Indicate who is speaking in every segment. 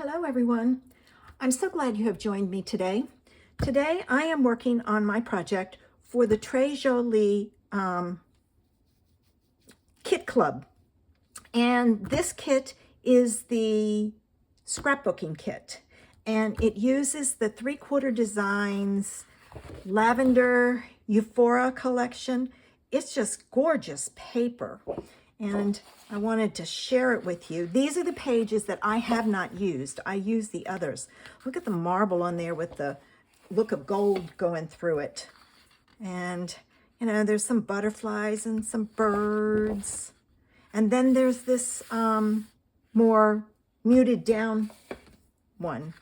Speaker 1: Hello everyone. I'm so glad you have joined me today. Today I am working on my project for the Jolie Kit Club. And this kit is the scrapbooking kit. And it uses the 3/4 Designs Lavender Euphoria collection. It's just gorgeous paper. And I wanted to share it with you. These are the pages that I have not used. I use the others. Look at the marble on there with the look of gold going through it. And, you know, there's some butterflies and some birds. And then there's this more muted down one.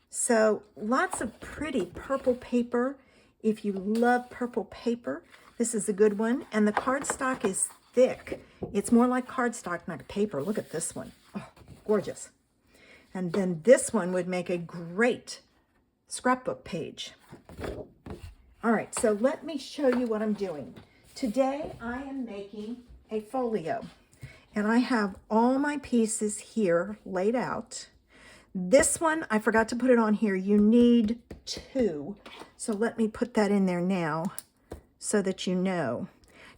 Speaker 1: So lots of pretty purple paper. If you love purple paper, this is a good one. And the cardstock is thick. It's more like cardstock, not paper. Look at this one. Oh, gorgeous. And then this one would make a great scrapbook page. All right, so let me show you what I'm doing. Today I am making a folio. And I have all my pieces here laid out. This one, I forgot to put it on here. You need 2. So let me put that in there now so that you know.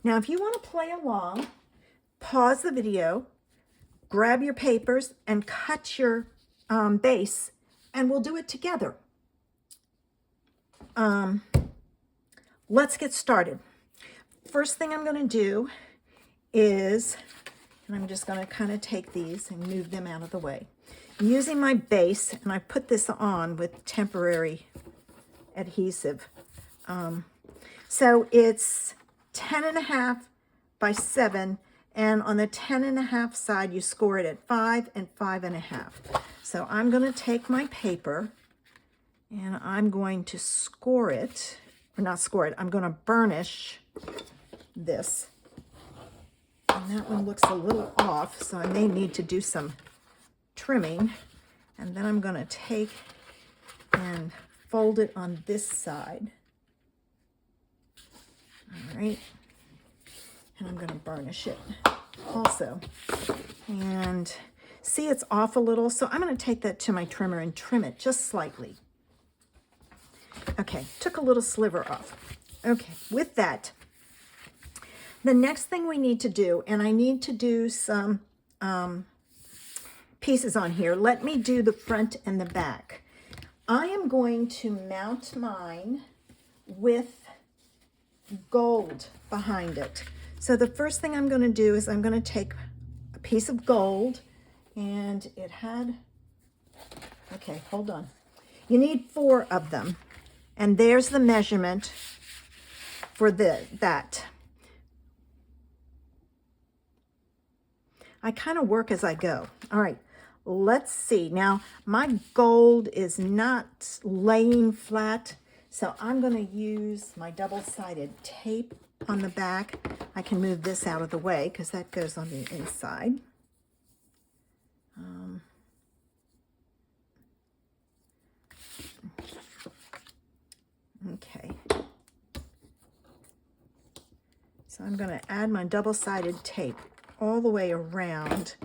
Speaker 1: Now, if you want to play along, pause the video, grab your papers, and cut your base, and we'll do it together. Let's get started. First thing I'm going to do is, and I'm just going to kind of take these and move them out of the way. I'm using my base, and I put this on with temporary adhesive. So it's 10.5 by 7, and on the 10.5 side, you score it at 5 and 5.5. So I'm going to take my paper, and I'm going to score it, or not score it, I'm going to burnish this. And that one looks a little off, so I may need to do some trimming. And then I'm going to take and fold it on this side. All right. And I'm going to burnish it also. And see, it's off a little, so I'm going to take that to my trimmer and trim it just slightly. Okay, took a little sliver off. Okay, with that, the next thing we need to do, and I need to do some pieces on here. Let me do the front and the back. I am going to mount mine with gold behind it. So the first thing I'm going to do is I'm going to take a piece of gold, and it had, okay, hold on. You need 4 of them. And there's the measurement for that. I kind of work as I go. All right, let's see. Now, my gold is not laying flat, so I'm going to use my double-sided tape on the back. I can move this out of the way because that goes on the inside. Okay. So I'm going to add my double-sided tape all the way around,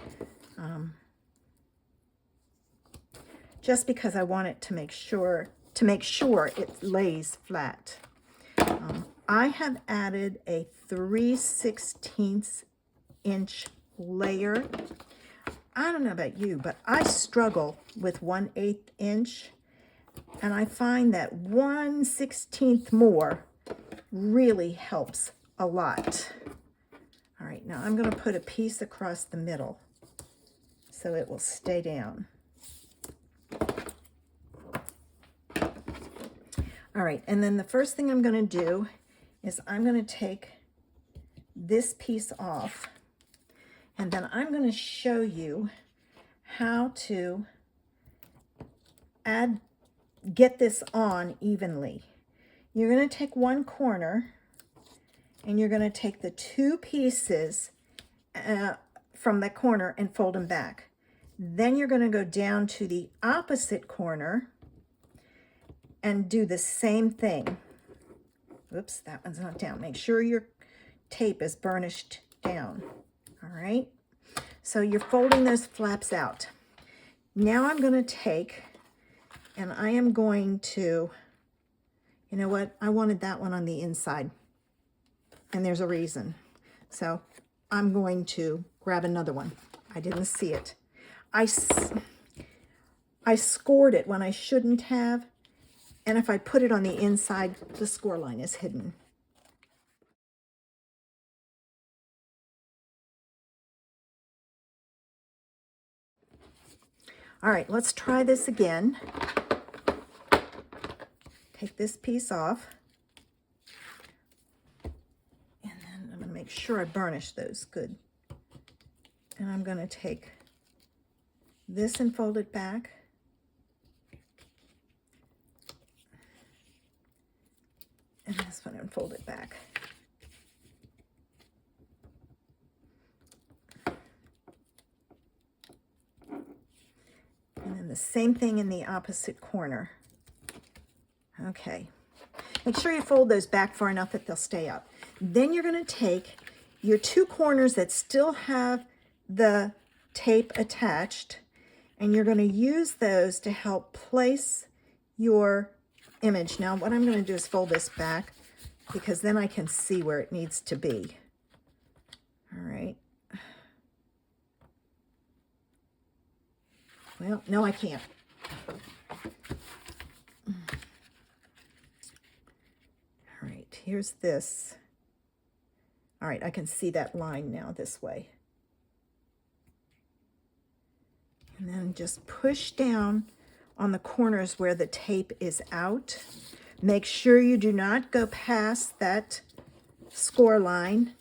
Speaker 1: just because I want it to make sure it lays flat. I have added a 3/16 inch layer. I don't know about you, but I struggle with 1/8 inch, and I find that 1/16 more really helps a lot. All right, now I'm going to put a piece across the middle so it will stay down. All right, and then the first thing I'm going to do is I'm going to take this piece off, and then I'm going to show you how to get this on evenly. You're going to take one corner, and you're going to take the 2 pieces from the corner and fold them back. Then you're going to go down to the opposite corner and do the same thing. Oops, that one's not down. Make sure your tape is burnished down. All right. So you're folding those flaps out. Now I'm going to take, and I am going to, you know what? I wanted that one on the inside, and there's a reason. So I'm going to grab another one. I didn't see it. I scored it when I shouldn't have, and if I put it on the inside, the score line is hidden. All right, let's try this again. Take this piece off. And then I'm going to make sure I burnish those good. And I'm going to take this and fold it back. And this one and fold it back. And then the same thing in the opposite corner. Okay. Make sure you fold those back far enough that they'll stay up. Then you're going to take your two corners that still have the tape attached, and you're going to use those to help place your image. Now what I'm going to do is fold this back because then I can see where it needs to be. All right. Well, no, I can't. All right, here's this. All right, I can see that line now this way. And then just push down on the corners where the tape is out. Make sure you do not go past that score line.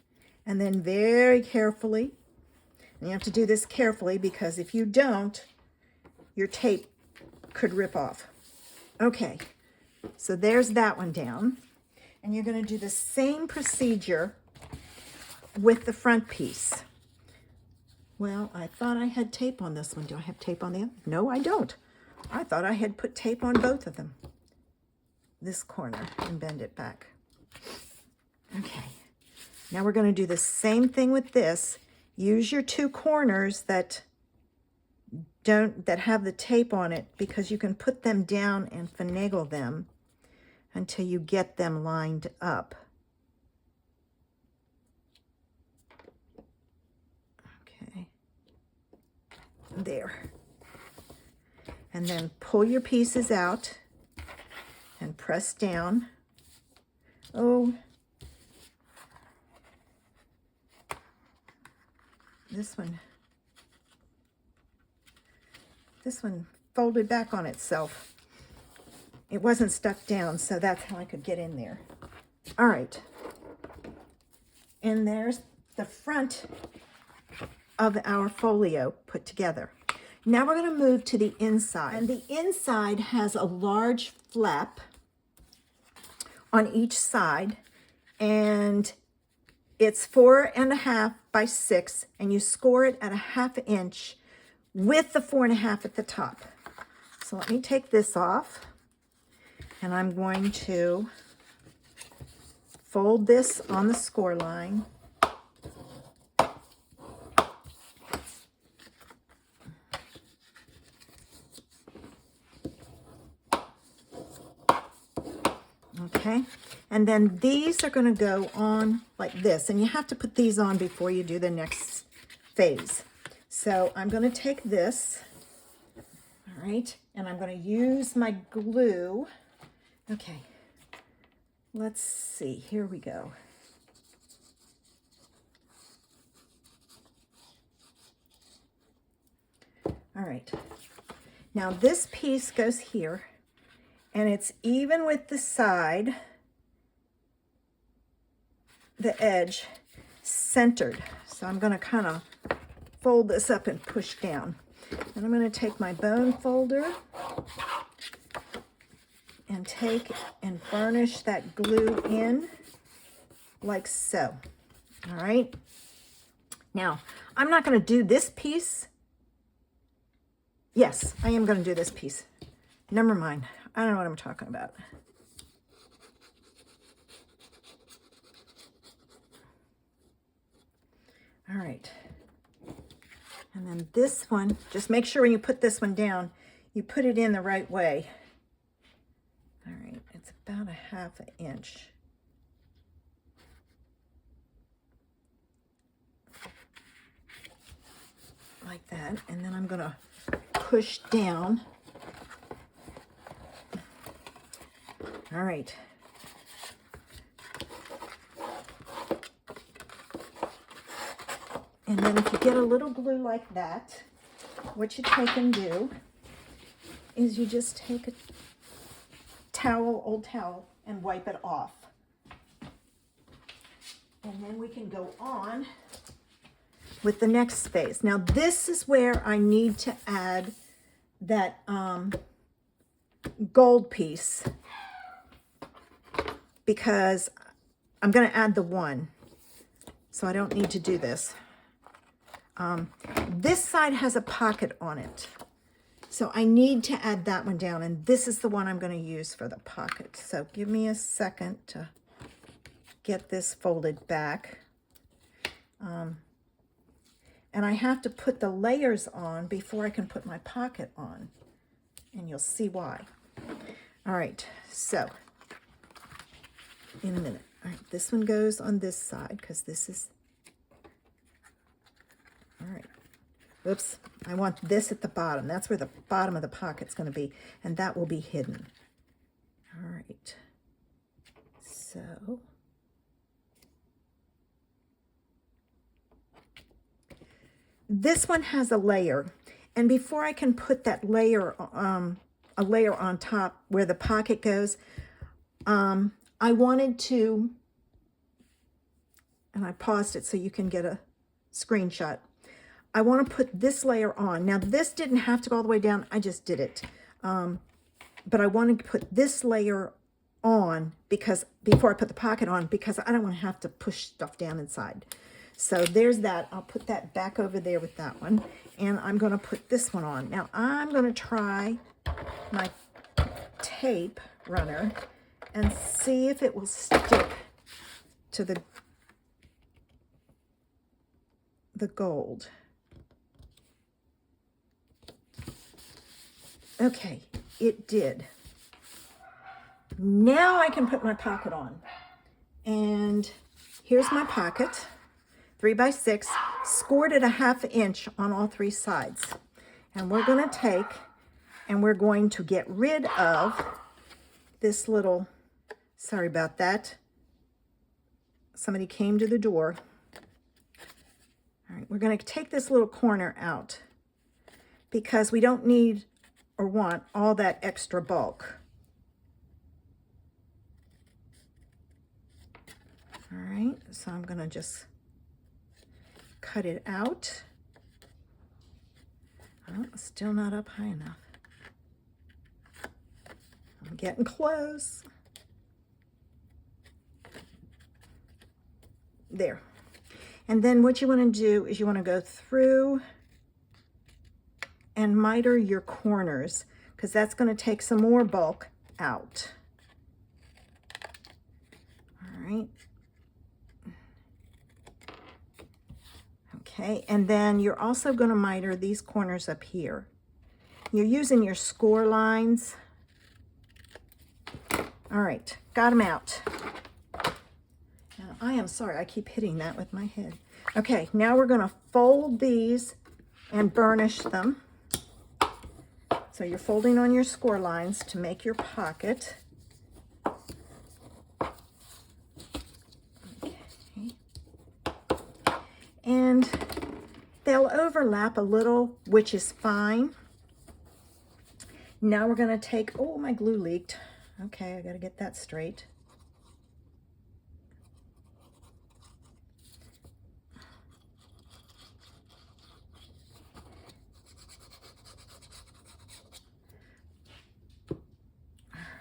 Speaker 1: And then very carefully, and you have to do this carefully because if you don't, your tape could rip off. Okay, so there's that one down. And you're going to do the same procedure with the front piece. Well, I thought I had tape on this one. Do I have tape on the other? No, I don't. I thought I had put tape on both of them. This corner and bend it back. Okay. Now we're going to do the same thing with this. Use your two corners that have the tape on it, because you can put them down and finagle them until you get them lined up. Okay. There. And then pull your pieces out and press down. Oh, this one folded back on itself. It wasn't stuck down, so that's how I could get in there. All right. And there's the front of our folio put together. Now we're going to move to the inside. And the inside has a large flap on each side, and it's 4.5 by 6, and you score it at 1/2 inch with the 4.5 at the top. So let me take this off, and I'm going to fold this on the score line. Okay, and then these are going to go on like this, and you have to put these on before you do the next phase. So I'm going to take this, all right, and I'm going to use my glue. Okay, let's see, here we go. All right, now this piece goes here, and it's even with the side, the edge centered. So I'm going to kind of fold this up and push down. And I'm going to take my bone folder and take and burnish that glue in like so. All right. Now, I'm not going to do this piece. Yes, I am going to do this piece. Never mind. I don't know what I'm talking about. All right. And then this one, just make sure when you put this one down, you put it in the right way. All right, it's about a 1/2 inch. Like that. And then I'm gonna push down. All right. And then if you get a little glue like that, what you take and do is you just take a towel, old towel, and wipe it off. And then we can go on with the next phase. Now this is where I need to add that gold piece, because I'm going to add the one, so I don't need to do this. This side has a pocket on it, so I need to add that one down, and this is the one I'm going to use for the pocket. So give me a second to get this folded back. And I have to put the layers on before I can put my pocket on, and you'll see why. All right, so in a minute. All right, this one goes on this side because this is, all right. Oops, I want this at the bottom. That's where the bottom of the pocket's going to be, and that will be hidden. All right, so this one has a layer, and before I can put that layer, a layer on top where the pocket goes, I wanted to, and I paused it so you can get a screenshot. I want to put this layer on. Now this didn't have to go all the way down, I just did it. But I wanted to put this layer on because before I put the pocket on, because I don't want to have to push stuff down inside. So there's that. I'll put that back over there with that one. And I'm going to put this one on. Now I'm going to try my tape runner and see if it will stick to the gold. Okay, it did. Now I can put my pocket on. And here's my pocket, 3 by 6, scored at a 1/2 inch on all 3 sides. And we're going to take and we're going to get rid of this little, sorry about that. Somebody came to the door. All right, we're going to take this little corner out because we don't need or want all that extra bulk. All right, so I'm going to just cut it out. Oh, still not up high enough. I'm getting close. There. And then what you want to do is you want to go through and miter your corners, because that's going to take some more bulk out. All right. Okay, and then you're also going to miter these corners up here. You're using your score lines. All right, got them out. Now, I am sorry, I keep hitting that with my head. Okay, now we're going to fold these and burnish them. So you're folding on your score lines to make your pocket. Okay. And they'll overlap a little, which is fine. Now we're going to take, oh, my glue leaked. Okay, I got to get that straight.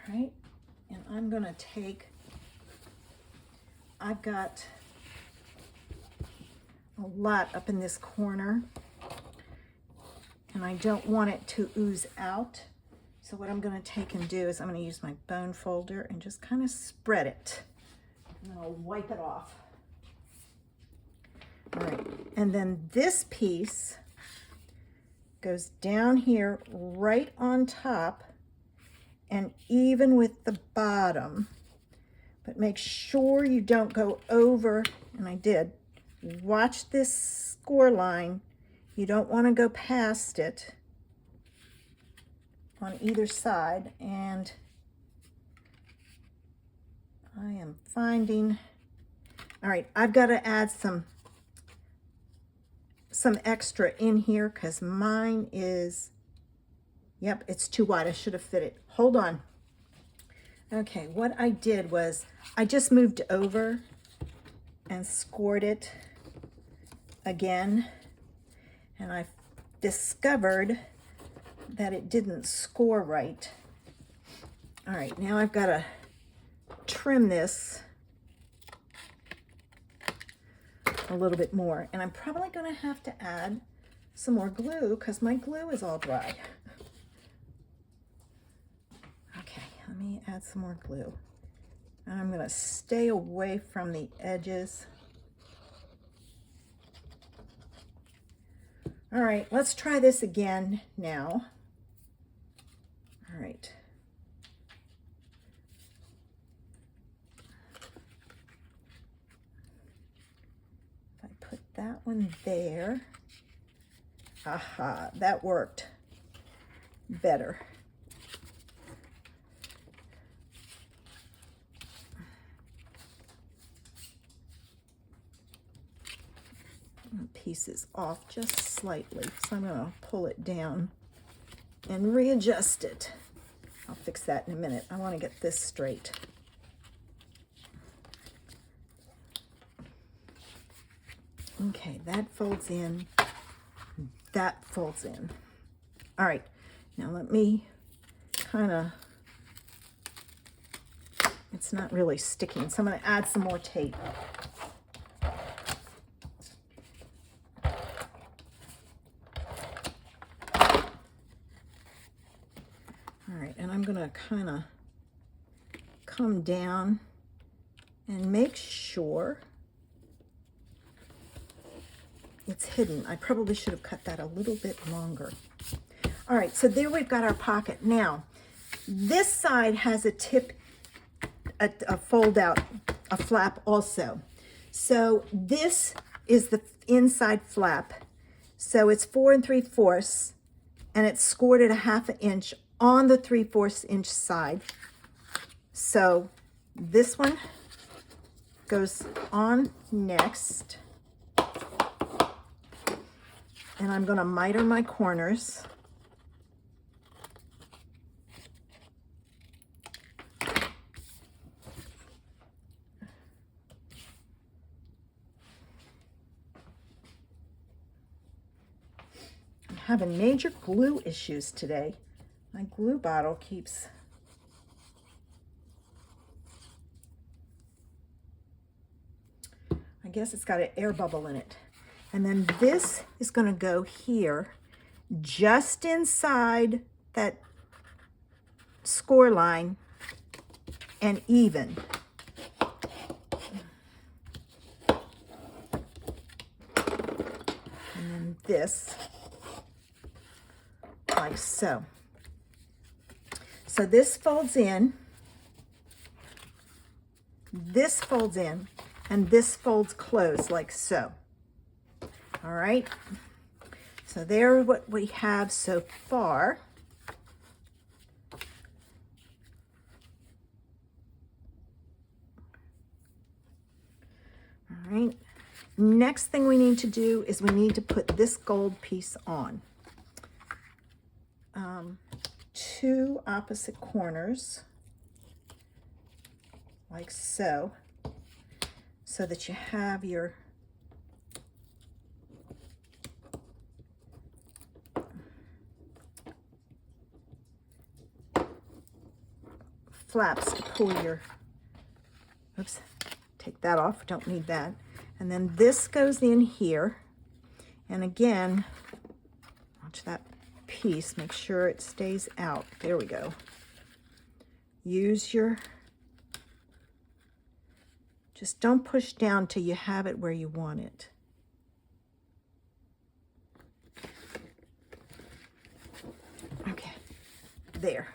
Speaker 1: Right, and I'm going to take, I've got a lot up in this corner and I don't want it to ooze out. So what I'm going to take and do is I'm going to use my bone folder and just kind of spread it, and then I'll wipe it off. All right, and then this piece goes down here right on top and even with the bottom. But make sure you don't go over, and I did. Watch this score line. You don't want to go past it on either side. And I am finding, all right, I've got to add some extra in here because mine is, yep, it's too wide. I should have fit it. Hold on. Okay, what I did was I just moved over and scored it again, and I discovered that it didn't score right. All right, now I've got to trim this a little bit more, and I'm probably going to have to add some more glue because my glue is all dry. Okay, let me add some more glue. And I'm going to stay away from the edges. All right, let's try this again now. All right. If I put that one there, aha, that worked better. Pieces off just slightly, so I'm going to pull it down and readjust it. I'll fix that in a minute. I want to get this straight. Okay, that folds in, that folds in. All right, now let me kind of, it's not really sticking, so I'm going to add some more tape. I'm going to kind of come down and make sure it's hidden. I probably should have cut that a little bit longer. All right, so there we've got our pocket. Now, this side has a tip, a fold out, a flap also. So this is the inside flap. So it's 4 3/4, and it's scored at a 1/2 inch on the 3/4 inch side. So this one goes on next, and I'm going to miter my corners. I'm having major glue issues today. My glue bottle keeps I guess it's got an air bubble in it. And then this is going to go here just inside that score line and even. And then this like so. So this folds in, this folds in, and this folds closed like so. All right, so there's what we have so far. All right, next thing we need to do is we need to put this gold piece on. 2 opposite corners, like so, so that you have your flaps to pull your, oops, take that off, don't need that. And then this goes in here, and again, watch that piece, make sure it stays out. There we go. Use your, just don't push down till you have it where you want it. there.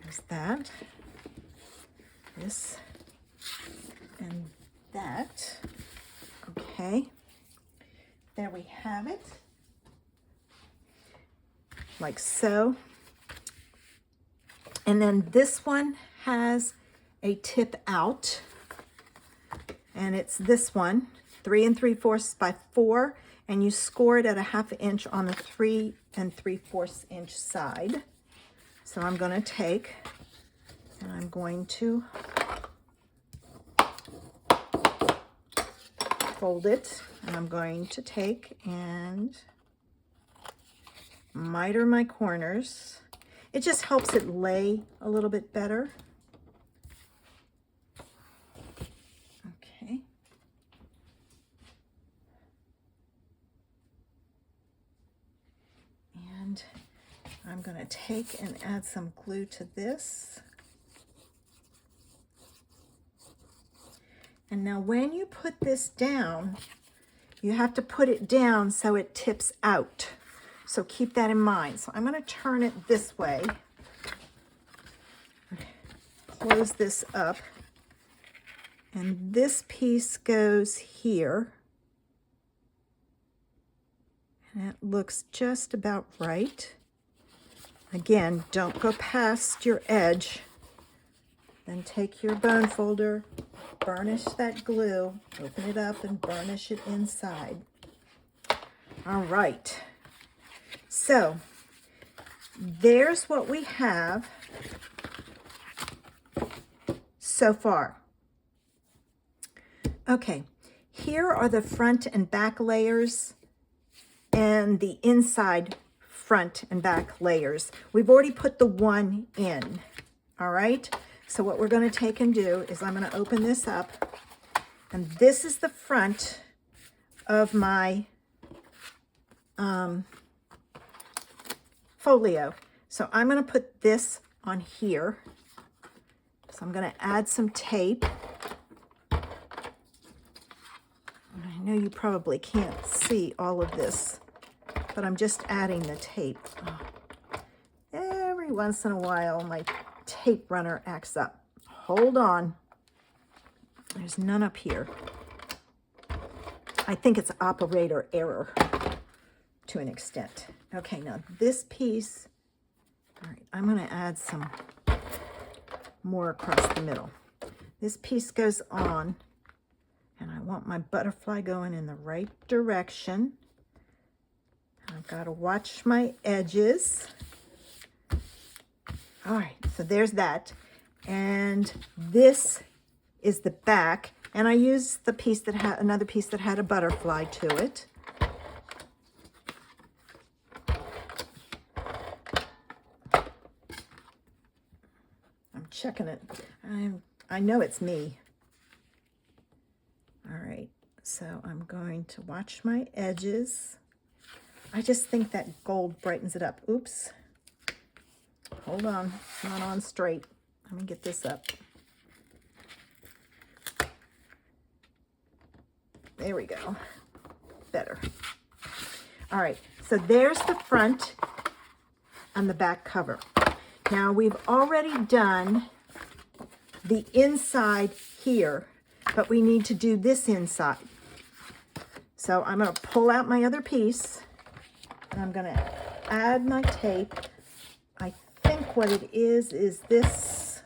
Speaker 1: There's that. This and that. Okay. There we have it. Like so. And then this one has a tip out. And it's this one, 3 3/4 by 4, and you score it at a 1/2 inch on the 3 3/4 inch side. So I'm going to take, and I'm going to fold it, and I'm going to take and miter my corners. It just helps it lay a little bit better. Okay. And I'm going to take and add some glue to this. And now when you put this down, you have to put it down so it tips out. So keep that in mind. So I'm going to turn it this way. Close this up. And this piece goes here. And it looks just about right. Again, don't go past your edge. Then take your bone folder, burnish that glue, open it up and burnish it inside. All right. So there's what we have so far. Okay, here are the front and back layers and the inside front and back layers. We've already put the one in, all right? So what we're going to take and do is I'm going to open this up, and this is the front of my folio. So I'm going to put this on here. So I'm going to add some tape. I know you probably can't see all of this, but I'm just adding the tape. Oh. Every once in a while, my tape runner acts up. Hold on. There's none up here. I think it's operator error to an extent. Okay, now this piece, all right, I'm going to add some more across the middle. This piece goes on, and I want my butterfly going in the right direction. I've got to watch my edges. All right, so there's that. And this is the back, and I used the piece that had another piece that had a butterfly to it. I'm checking it. I know it's me. All right, so I'm going to watch my edges. I just think that gold brightens it up. Oops. Hold on, it's not on straight. Let me get this up. There we go. Better. All right, so there's the front and the back cover. Now we've already done the inside here, but we need to do this inside. So I'm going to pull out my other piece, and I'm going to add my tape. I think what it is this.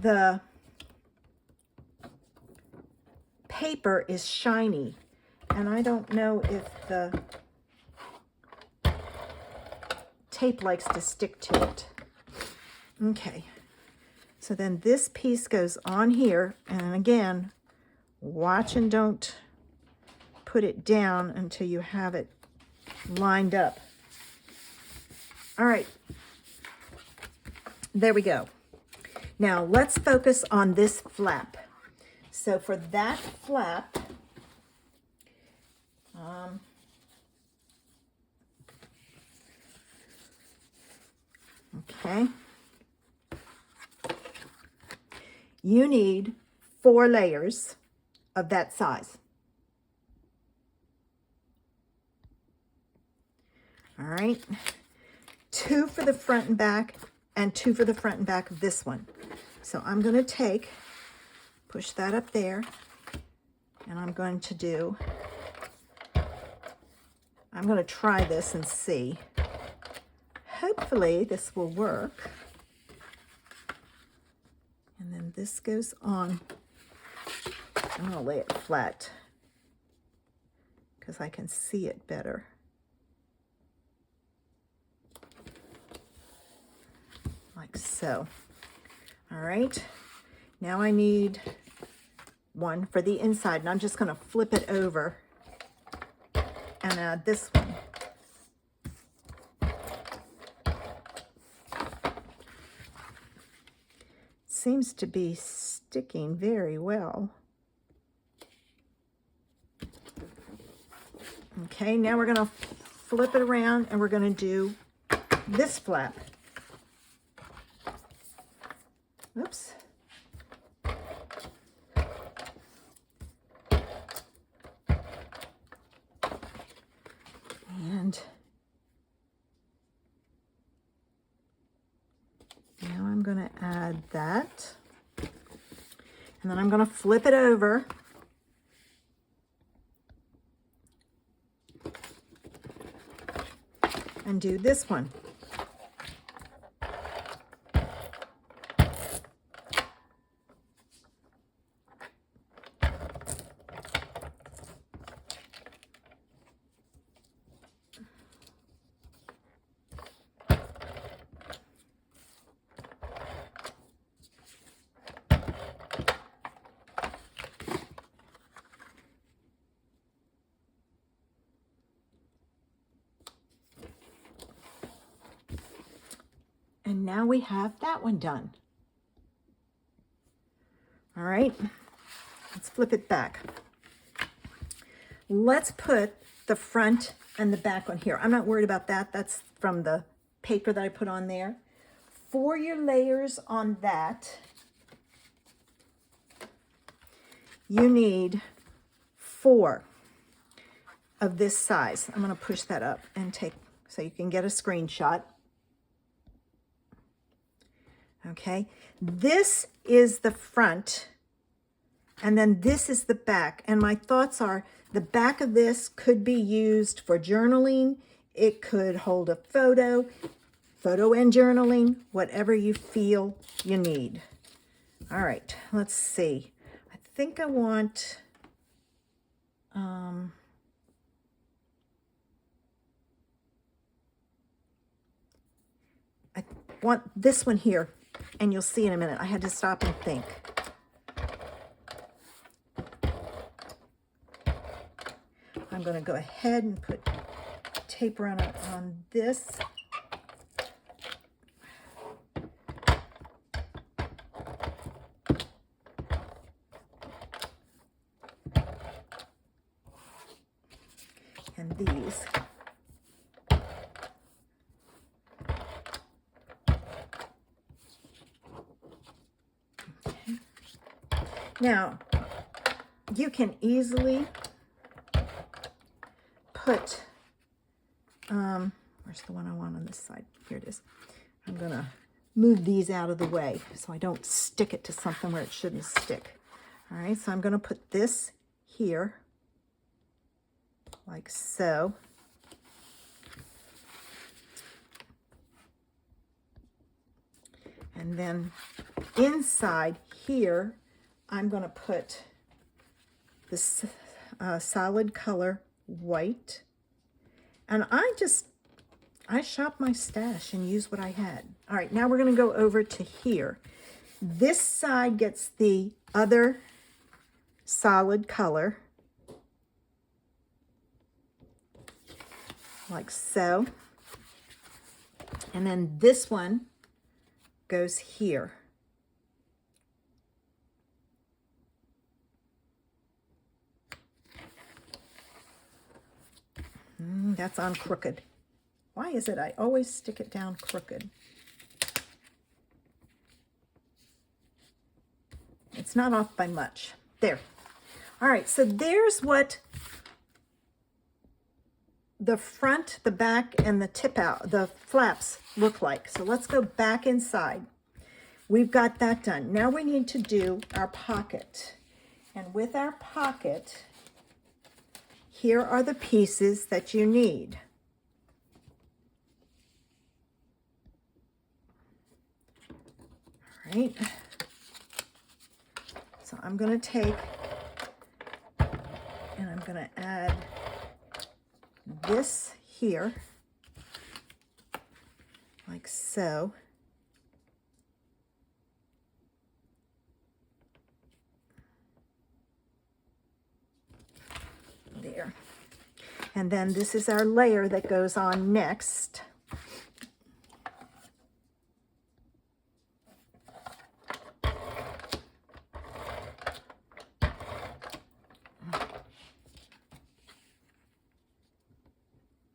Speaker 1: The paper is shiny, and I don't know if the tape likes to stick to it. Okay, so then this piece goes on here, and again, watch and don't put it down until you have it lined up. All right, there we go. Now let's focus on this flap. So for that flap, okay, you need 4 layers of that size. All right, 2 for the front and back, and 2 for the front and back of this one. So I'm going to push that up there, and I'm going to try this and see. Hopefully this will work. And then this goes on. I'm going to lay it flat because I can see it better. Like so. All right. Now I need one for the inside, and I'm just going to flip it over and add this one. Seems to be sticking very well. Okay, now we're going to flip it around and we're going to do this flap. Oops. And now I'm going to add that. And then I'm going to flip it over. And do this one. And now we have that one done. All right, let's flip it back. Let's put the front and the back on here. I'm not worried about that. That's from the paper that I put on there. For your layers on that, you need 4 of this size. I'm going to push that up and take so you can get a screenshot. Okay, this is the front, and then this is the back. And my thoughts are the back of this could be used for journaling. It could hold a photo and journaling, whatever you feel you need. All right, let's see. I think I want, I want this one here. And you'll see in a minute. I had to stop and think. I'm going to go ahead and put tape around on this. And these. Now, you can easily put, where's the one I want on this side? Here it is. I'm going to move these out of the way so I don't stick it to something where it shouldn't stick. All right, so I'm going to put this here, like so. And then inside here, I'm going to put this solid color white. And I shop my stash and use what I had. All right, now we're going to go over to here. This side gets the other solid color, like so. And then this one goes here. That's on crooked. Why is it I always stick it down crooked? It's not off by much. There. All right, so there's what the front, the back, and the tip out, the flaps look like. So let's go back inside. We've got that done. Now we need to do our pocket. And with our pocket, here are the pieces that you need. All right. So I'm going to take and I'm going to add this here, like so. There. And then this is our layer that goes on next.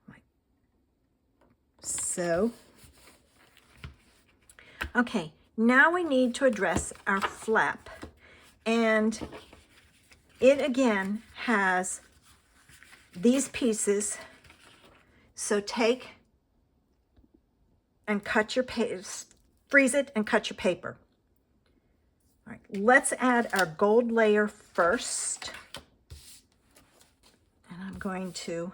Speaker 1: Like so. Okay, now we need to address our flap. And it again has these pieces. So take and cut your paper, freeze it and cut your paper. All right, let's add our gold layer first. And I'm going to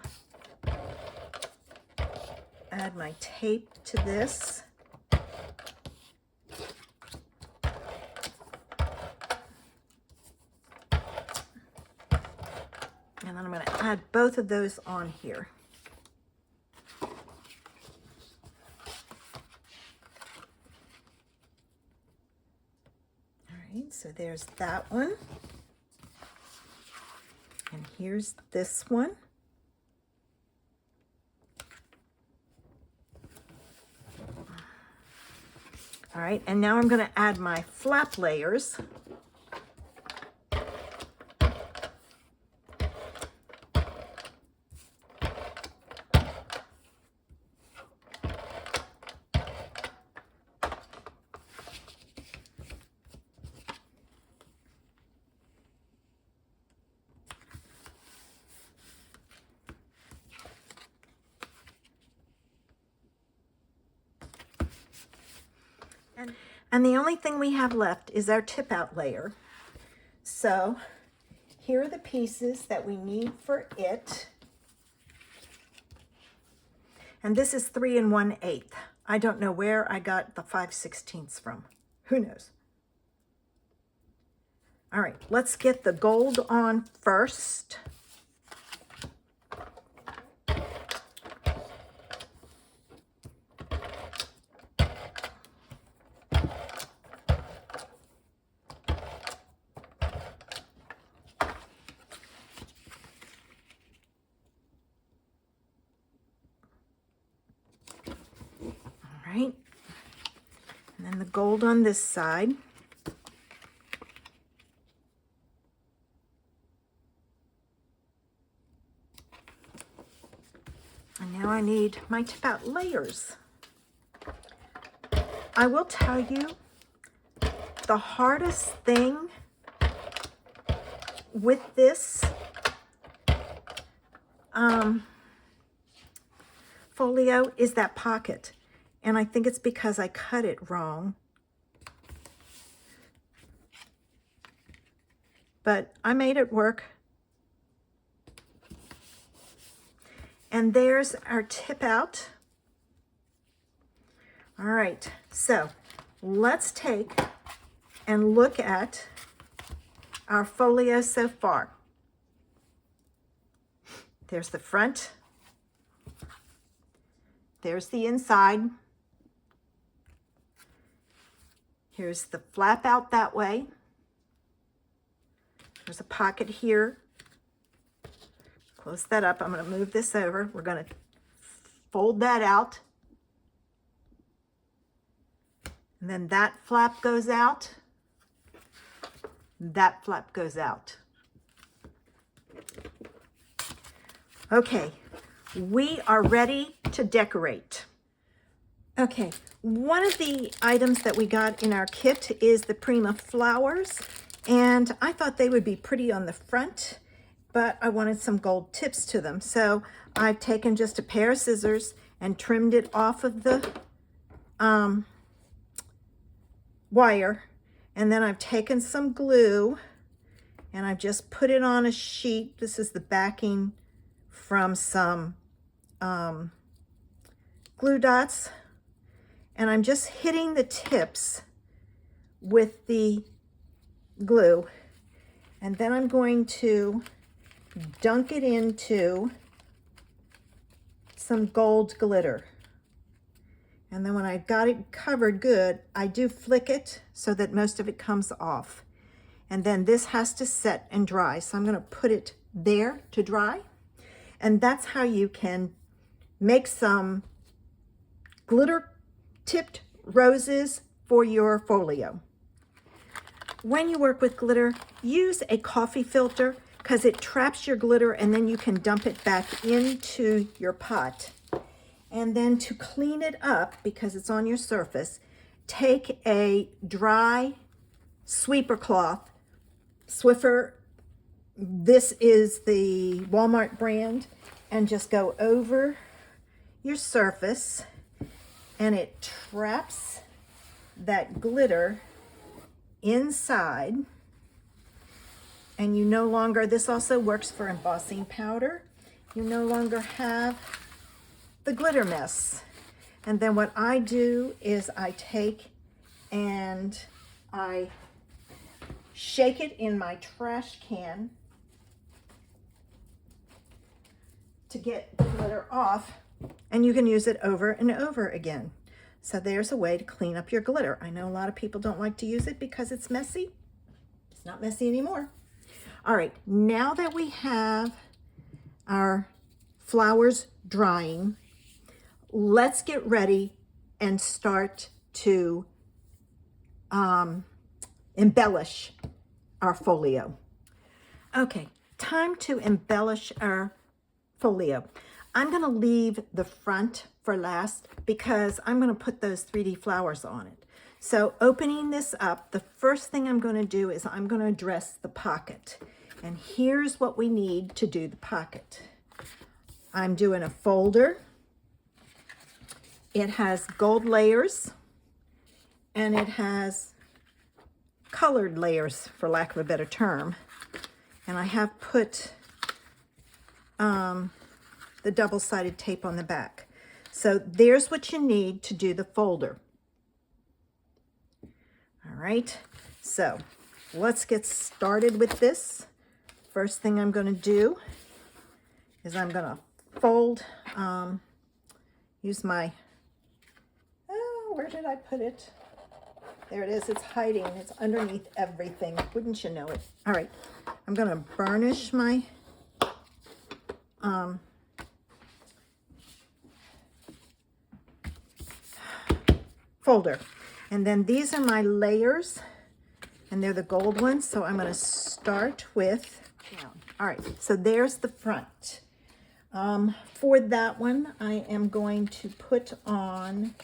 Speaker 1: add my tape to this. And then I'm going to add both of those on here. All right, so there's that one. And here's this one. All right, and now I'm going to add my flap layers. And the only thing we have left is our tip out layer. So here are the pieces that we need for it. And this is 3 1/8. I don't know where I got the 5/16 from. Who knows? All right, let's get the gold on first. Right, and then the gold on this side. And now I need my tip out layers. I will tell you, the hardest thing with this folio is that pocket. And I think it's because I cut it wrong. But I made it work. And there's our tip out. All right, so let's take and look at our folio so far. There's the front. There's the inside. Here's the flap out that way. There's a pocket here. Close that up. I'm going to move this over. We're going to fold that out. And then that flap goes out. That flap goes out. Okay, we are ready to decorate. Okay, one of the items that we got in our kit is the Prima flowers, and I thought they would be pretty on the front, but I wanted some gold tips to them. So I've taken just a pair of scissors and trimmed it off of the wire. And then I've taken some glue and I've just put it on a sheet. This is the backing from some glue dots. And I'm just hitting the tips with the glue. And then I'm going to dunk it into some gold glitter. And then when I've got it covered good, I do flick it so that most of it comes off. And then this has to set and dry. So I'm going to put it there to dry. And that's how you can make some glitter tipped roses for your folio. When you work with glitter, use a coffee filter because it traps your glitter and then you can dump it back into your pot. And then to clean it up, because it's on your surface, take a dry sweeper cloth. Swiffer, this is the Walmart brand, and just go over your surface and it traps that glitter inside. And you no longer, this also works for embossing powder, you no longer have the glitter mess. And then what I do is I take and I shake it in my trash can to get the glitter off, and you can use it over and over again. So there's a way to clean up your glitter. I know a lot of people don't like to use it because it's messy. It's not messy anymore. All right, now that we have our flowers drying, let's get ready and start to embellish our folio. Okay, time to embellish our folio. I'm going to leave the front for last because I'm going to put those 3D flowers on it. So opening this up, the first thing I'm going to do is I'm going to address the pocket. And here's what we need to do the pocket. I'm doing a folder. It has gold layers and it has colored layers, for lack of a better term. And I have put the double-sided tape on the back. So there's what you need to do the folder. All right, so let's get started with this. First thing I'm going to do is I'm going to fold, use my, oh, where did I put it? There it is. It's hiding. It's underneath everything. Wouldn't you know it? All right, I'm going to burnish my folder. And then these are my layers, and they're the gold ones. So I'm going to start with, all right, so there's the front. For that one, I am going to put on,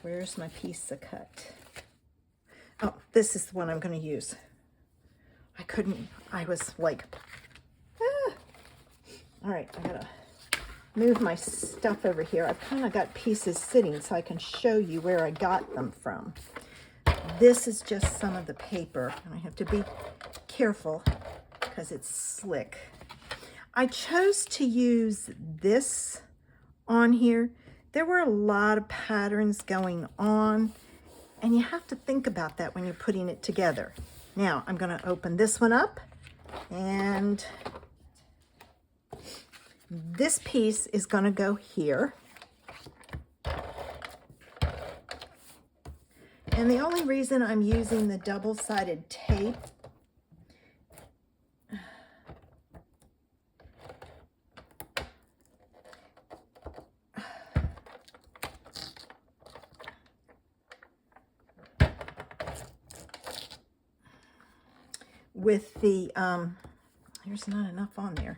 Speaker 1: where's my piece of cut? Oh, this is the one I'm going to use. I was like, ah. All right, I gotta move my stuff over here. I've kind of got pieces sitting so I can show you where I got them from. This is just some of the paper, and I have to be careful because it's slick. I chose to use this on here. There were a lot of patterns going on, and you have to think about that when you're putting it together. Now, I'm going to open this one up, and this piece is going to go here. And the only reason I'm using the double-sided tape with the, there's not enough on there.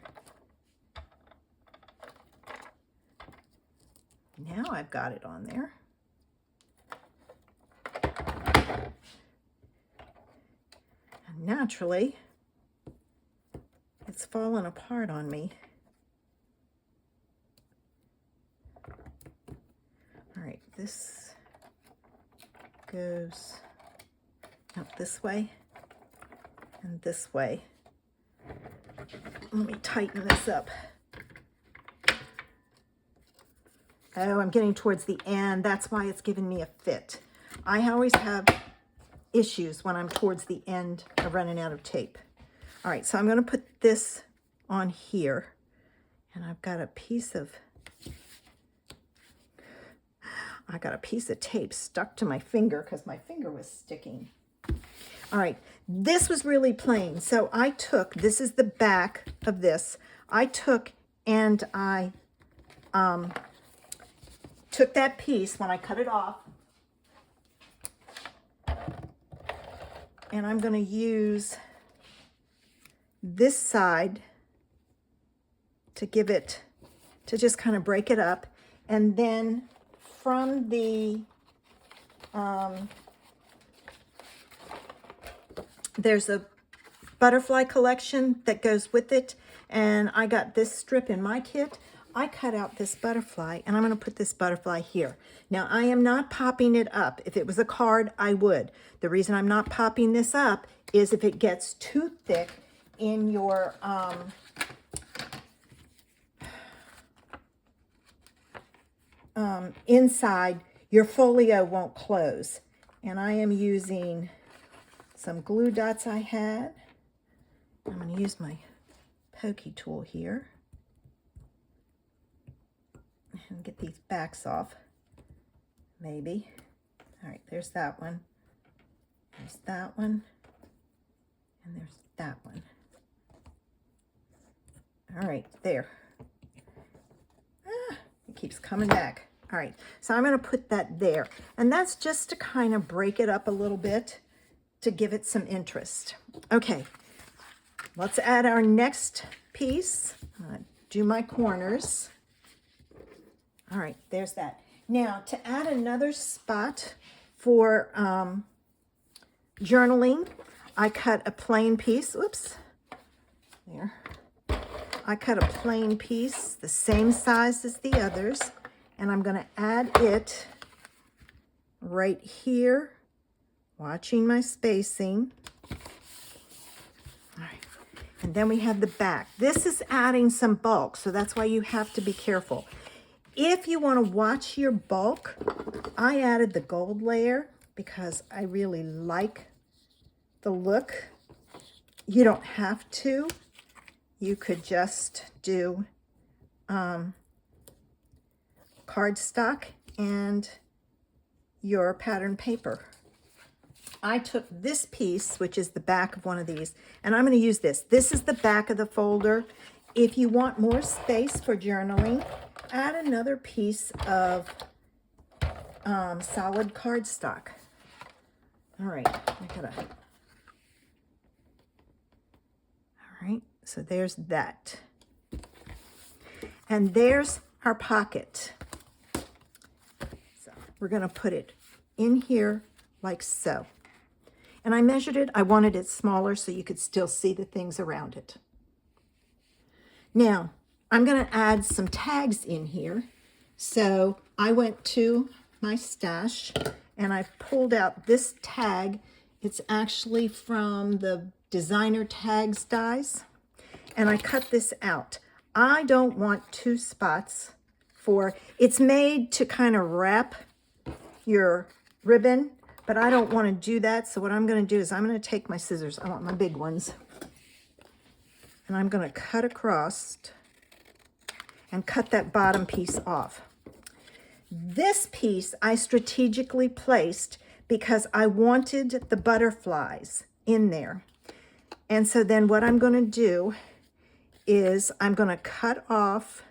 Speaker 1: Now I've got it on there. And naturally, it's It's falling apart on me. All right, this goes up this way and this way. Let me tighten this up. Oh, I'm getting towards the end. That's why it's giving me a fit. I always have issues when I'm towards the end of running out of tape. All right, so I'm going to put this on here. And I've got a piece of tape stuck to my finger because my finger was sticking. All right, this was really plain. So I took, this is the back of this. I took and I took that piece when I cut it off. And I'm going to use this side to give it, to just kind of break it up. And then from the, there's a butterfly collection that goes with it. And I got this strip in my kit. I cut out this butterfly and I'm going to put this butterfly here. Now I am not popping it up. If it was a card, I would. The reason I'm not popping this up is if it gets too thick in your inside, your folio won't close. And I am using some glue dots I had. I'm going to use my pokey tool here and get these backs off, maybe. All right, there's that one. There's that one. And there's that one. All right, there. It keeps coming back. All right, so I'm going to put that there. And that's just to kind of break it up a little bit to give it some interest. Okay, let's add our next piece. Do my corners. All right, there's that. Now, to add another spot for journaling, I cut a plain piece. Oops, there. I cut a plain piece, the same size as the others, and I'm going to add it right here, watching my spacing. All right, and then we have the back. This is adding some bulk, so that's why you have to be careful. If you want to watch your bulk, I added the gold layer because I really like the look. You don't have to. You could just do cardstock and your pattern paper. I took this piece, which is the back of one of these, and I'm going to use this. This is the back of the folder. If you want more space for journaling, add another piece of solid cardstock. All right, all right, so there's that. And there's our pocket. So we're going to put it in here like so. And I measured it. I wanted it smaller so you could still see the things around it. Now, I'm going to add some tags in here. So I went to my stash and I pulled out this tag. It's actually from the designer tags dies. And I cut this out. I don't want two spots for, it's made to kind of wrap your ribbon, but I don't want to do that. So what I'm going to do is I'm going to take my scissors. I want my big ones. And I'm going to cut across and cut that bottom piece off. This piece I strategically placed because I wanted the butterflies in there. And so then what I'm going to do is I'm going to cut off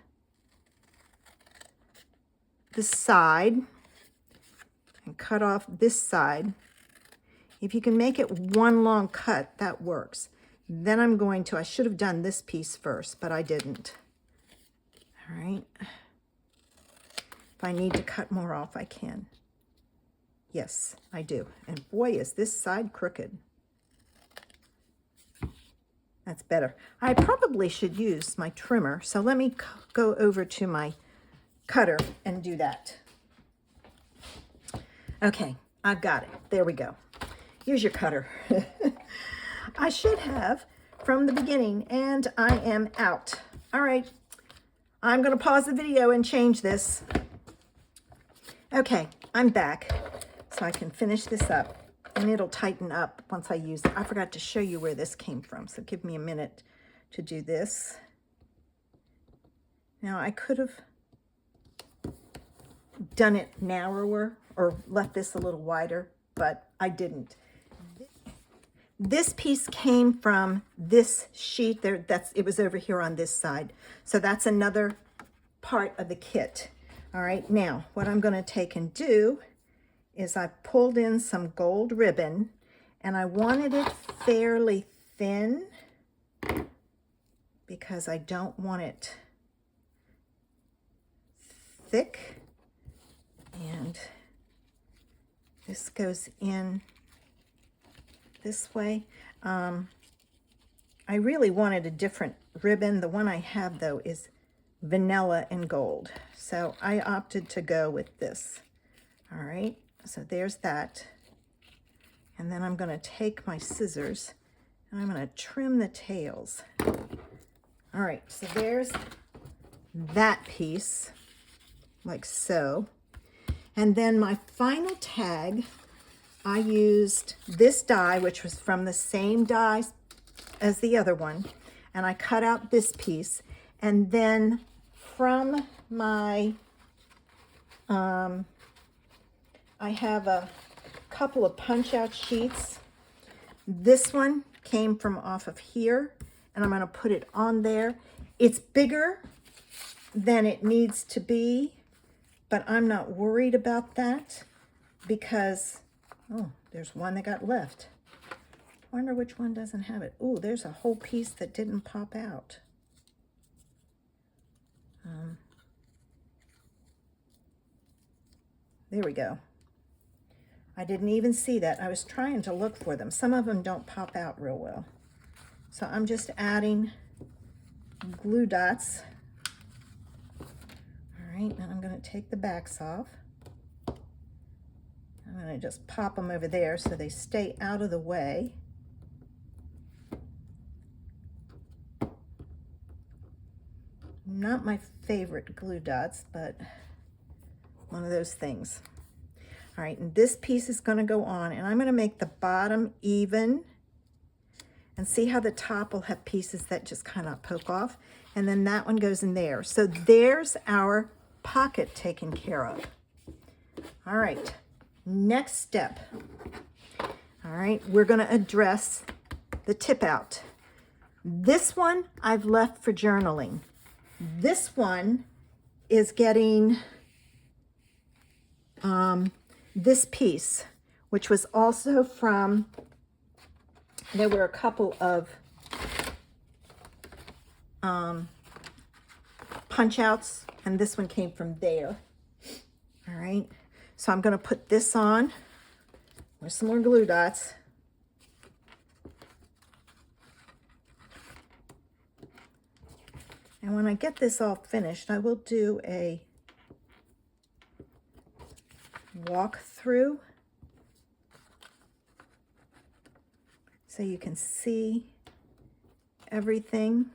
Speaker 1: the side and cut off this side. If you can make it one long cut, that works. Then I'm going to, I should have done this piece first, but I didn't. All right. If I need to cut more off, I can. Yes, I do. And boy, is this side crooked. That's better. I probably should use my trimmer, so let me go over to my cutter and do that. Okay, I've got it. There we go. Use your cutter. I should have from the beginning, and I am out. All right, I'm going to pause the video and change this. Okay, I'm back, so I can finish this up, and it'll tighten up once I use it. I forgot to show you where this came from, so give me a minute to do this. Now, I could have done it narrower or left this a little wider, but I didn't. This piece came from this sheet there. It was over here on this side. So that's another part of the kit. All right, now what I'm going to take and do is I pulled in some gold ribbon, and I wanted it fairly thin because I don't want it thick. And this goes in this way. I really wanted a different ribbon. The one I have, though, is vanilla and gold. So I opted to go with this. All right, so there's that. And then I'm going to take my scissors and I'm going to trim the tails. All right, so there's that piece, like so. And then my final tag, I used this die, which was from the same die as the other one, and I cut out this piece. And then from my, I have a couple of punch-out sheets. This one came from off of here, and I'm going to put it on there. It's bigger than it needs to be, but I'm not worried about that because, oh, there's one that got left. Wonder which one doesn't have it. Oh, there's a whole piece that didn't pop out. There we go. I didn't even see that. I was trying to look for them. Some of them don't pop out real well. So I'm just adding glue dots. All right, now I'm going to take the backs off. I'm going to just pop them over there so they stay out of the way. Not my favorite glue dots, but one of those things. All right, and this piece is going to go on, and I'm going to make the bottom even. And see how the top will have pieces that just kind of poke off, and then that one goes in there. So there's our pocket taken care of. All right, next step. All right, we're going to address the tip out. This one I've left for journaling. This one is getting this piece, which was also from, there were a couple of punch outs, and this one came from there. All right, so I'm going to put this on with some more glue dots. And when I get this all finished, I will do a walk through so you can see everything.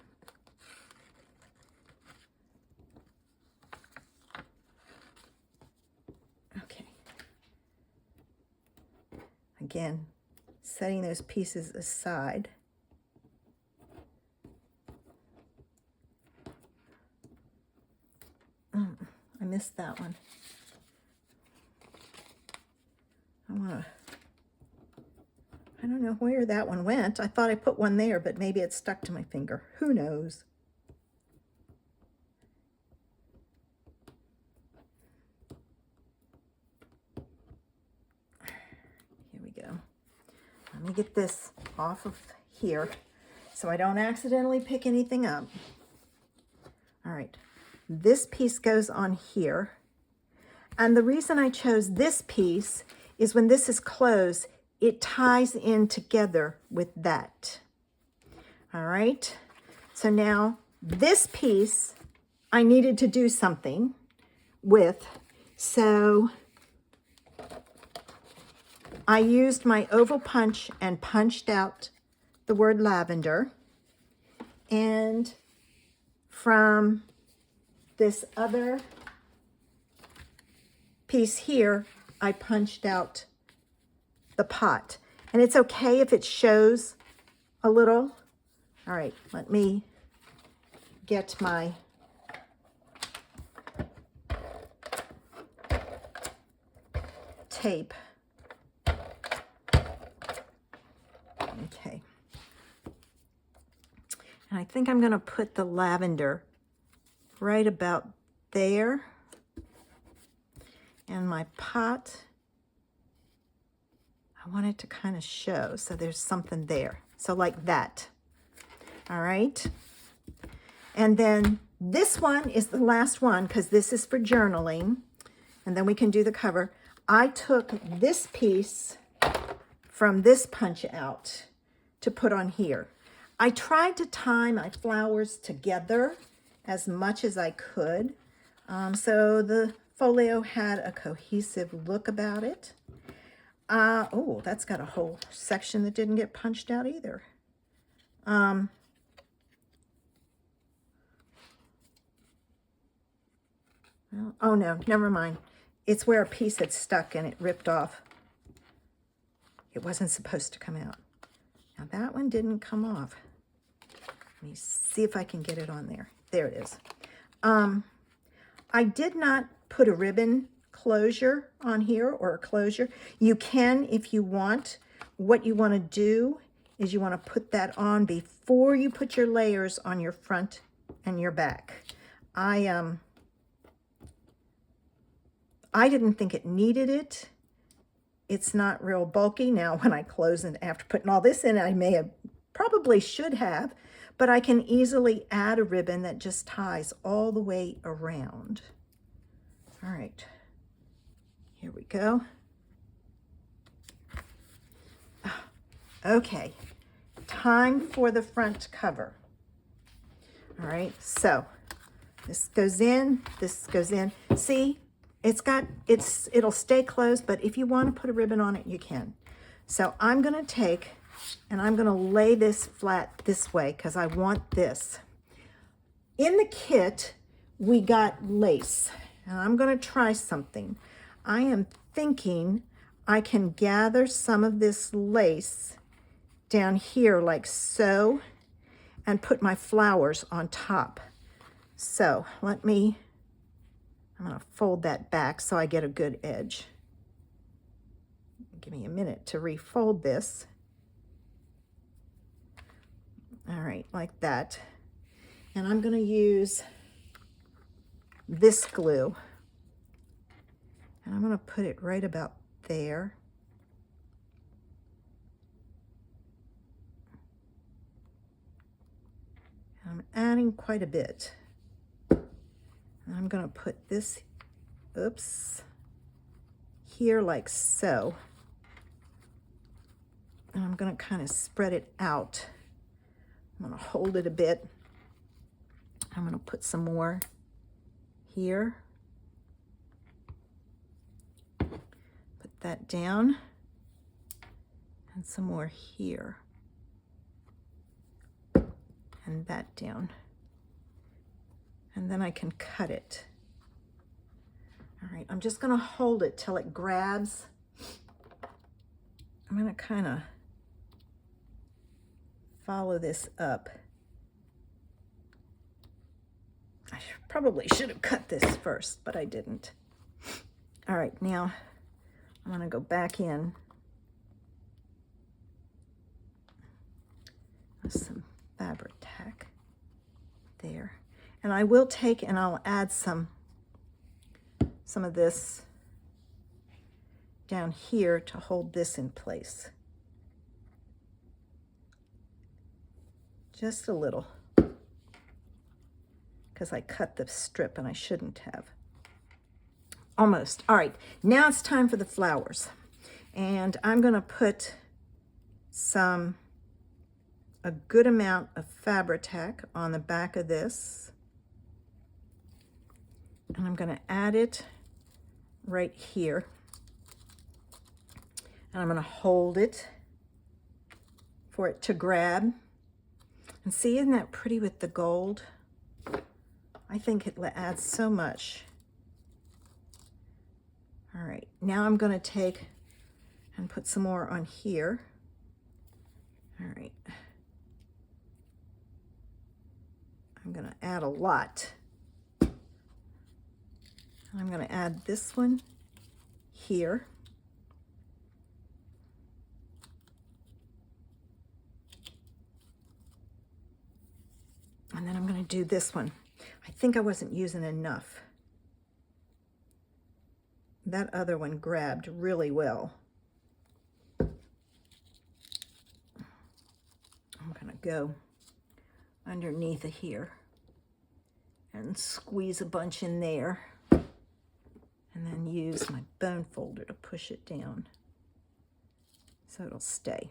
Speaker 1: Okay. Again, setting those pieces aside. I missed that one. I don't know where that one went. I thought I put one there, but maybe it stuck to my finger. Who knows? Here we go. Let me get this off of here so I don't accidentally pick anything up. All right. This piece goes on here. And the reason I chose this piece is when this is closed, it ties in together with that. All right. So now this piece I needed to do something with. So I used my oval punch and punched out the word lavender. And from this other piece here, I punched out the pot. And it's okay if it shows a little. All right, let me get my tape. Okay. And I think I'm going to put the lavender right about there. And my pot, I want it to kind of show, so there's something there. So like that. All right. And then this one is the last one because this is for journaling. And then we can do the cover. I took this piece from this punch out to put on here. I tried to tie my flowers together as much as I could. So the folio had a cohesive look about it. Oh, that's got a whole section that didn't get punched out either. Oh no, never mind. It's where a piece had stuck and it ripped off. It wasn't supposed to come out. Now that one didn't come off. Let me see if I can get it on there. There it is. I did not put a ribbon closure on here or a closure. You can if you want. What you want to do is you want to put that on before you put your layers on your front and your back. I didn't think it needed it. It's not real bulky. Now when I close and after putting all this in, I may have, probably should have, but I can easily add a ribbon that just ties all the way around. All right, here we go. Okay, time for the front cover. All right, so this goes in, this goes in. See, it'll stay closed, but if you want to put a ribbon on it, you can. So I'm going to take and I'm going to lay this flat this way because I want this. In the kit, we got lace, and I'm going to try something. I am thinking I can gather some of this lace down here like so and put my flowers on top. So I'm going to fold that back so I get a good edge. Give me a minute to refold this. All right, like that. And I'm going to use this glue. And I'm going to put it right about there. I'm adding quite a bit. And I'm going to put this, oops, here like so. And I'm going to kind of spread it out. I'm going to hold it a bit. I'm going to put some more here. Put that down. And some more here. And that down. And then I can cut it. All right, I'm just going to hold it till it grabs. I'm going to kind of follow this up. I probably should have cut this first, but I didn't. All right, now I'm going to go back in with some fabric tack there. And I will take and I'll add some of this down here to hold this in place. Just a little, because I cut the strip and I shouldn't have. Almost. All right, now it's time for the flowers. And I'm going to put some a good amount of Fabri-Tac on the back of this. And I'm going to add it right here. And I'm going to hold it for it to grab. And see, isn't that pretty with the gold? I think it adds so much. All right, now I'm going to take and put some more on here. All right. I'm going to add a lot. I'm going to add this one here. And then I'm going to do this one. I think I wasn't using enough. That other one grabbed really well. I'm going to go underneath of here and squeeze a bunch in there. And then use my bone folder to push it down so it'll stay.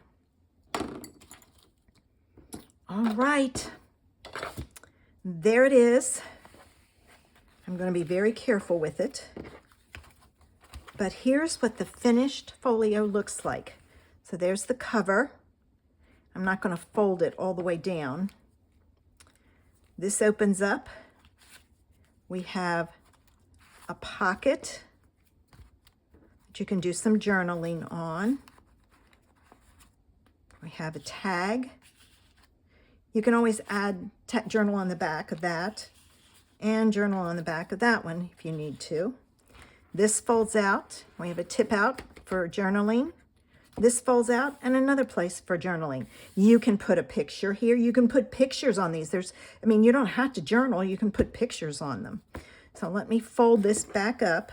Speaker 1: All right, there it is. I'm going to be very careful with it. But here's what the finished folio looks like. So there's the cover. I'm not going to fold it all the way down. This opens up. We have a pocket that you can do some journaling on. We have a tag. You can always add journal on the back of that and journal on the back of that one if you need to. This folds out. We have a tip out for journaling. This folds out and another place for journaling. You can put a picture here. You can put pictures on these. I mean, you don't have to journal. You can put pictures on them. So let me fold this back up.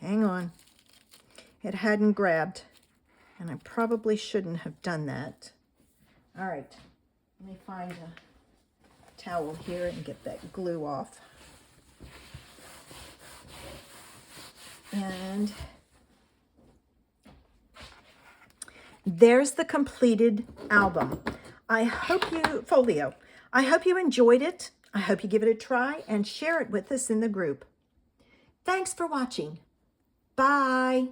Speaker 1: Hang on. It hadn't grabbed, and I probably shouldn't have done that. All right, let me find a towel here and get that glue off. And there's the completed album. Folio. I hope you enjoyed it. I hope you give it a try and share it with us in the group. Thanks for watching. Bye.